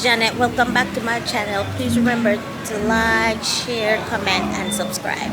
Janet. Welcome back to my channel. Please remember to like, share, comment, and subscribe.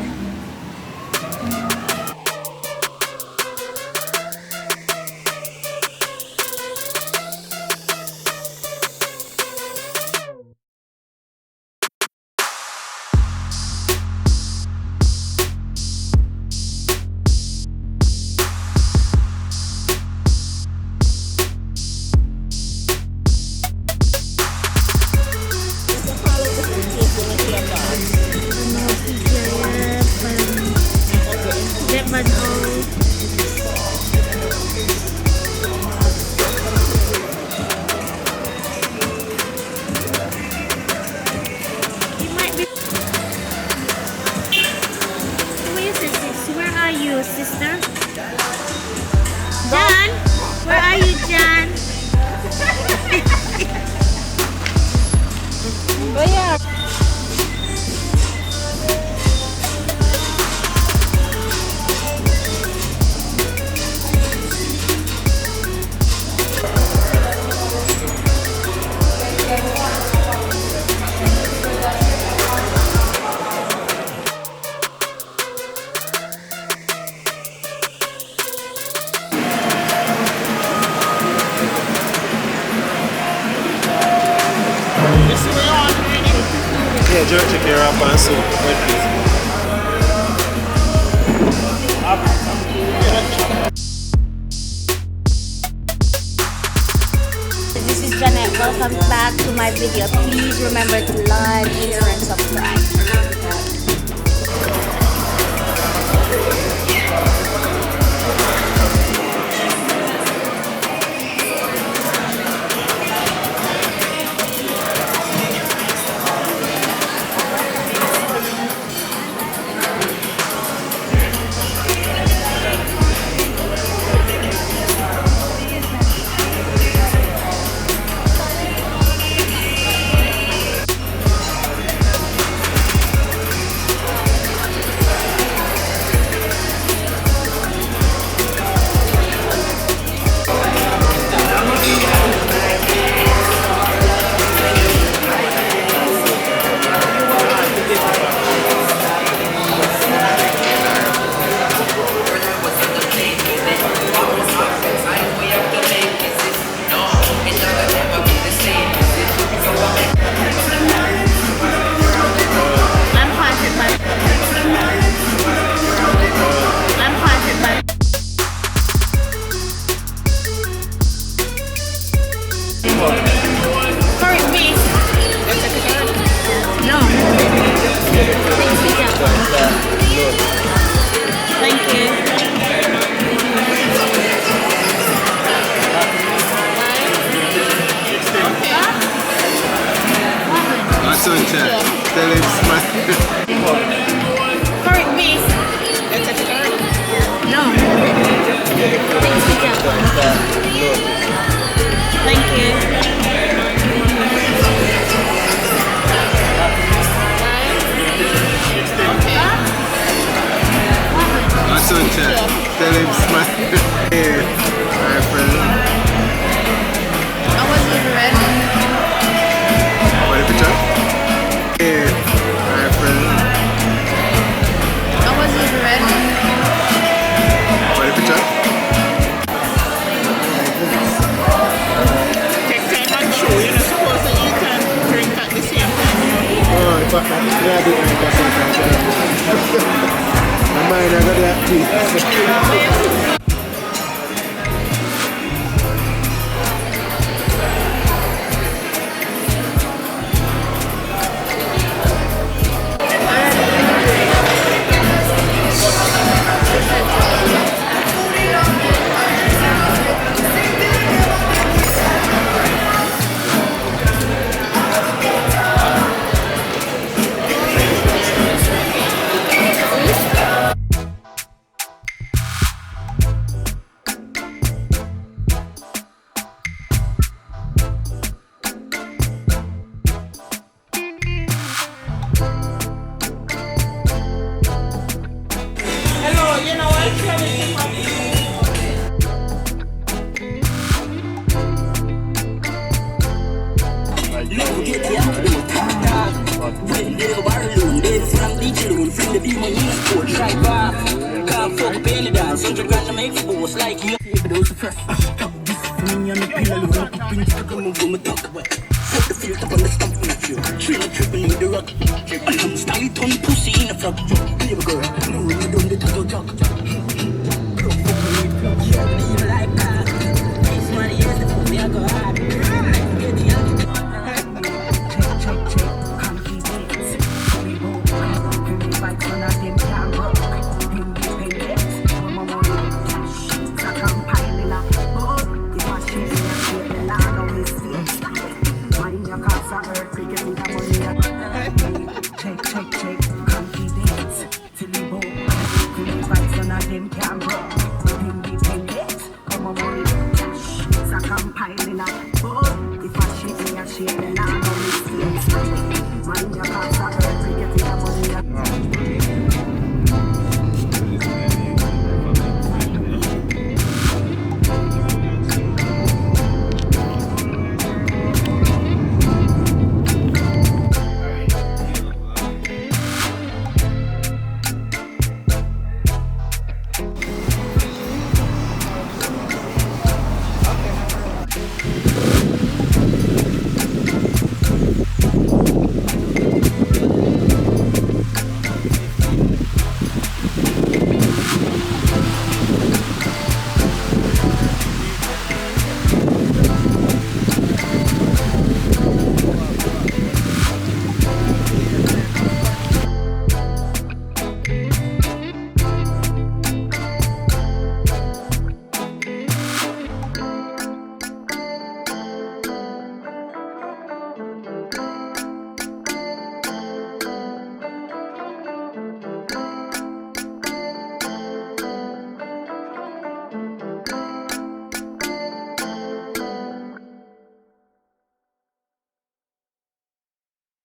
Sister John, where are you, John? Oh yeah. Yeah, jerk chicken wrap and soup. Wait, please. This is Janet. Welcome back to my video. Please remember to like, share, and subscribe. Tell him smash. Correct me. No. Thank you. My son chat. Tell him smash. Yeah, my friend. I wasn't ready. Want the picture? Yeah, my friend. I wasn't ready. Want the picture? Take time and show. You're not supposed to eat and drink at the same time. Oh, in fact, I do it at the same time. My mind, I got that tea. You get the antidote. When they were alone, they from the alone, from the demon in sport, try back. Can't fuck belly dance, 100 grand to make the boss like you. Those are fresh. Me on the pillow, bring to the move, my dog away. Fuck the filter on the stump with you. Train tripping in the rock. Style ton pussy in a frog. Baby girl, no ring, you don't get to go jog. Yeah, leave like that. This money is the food, we are go hard. Get the antidote.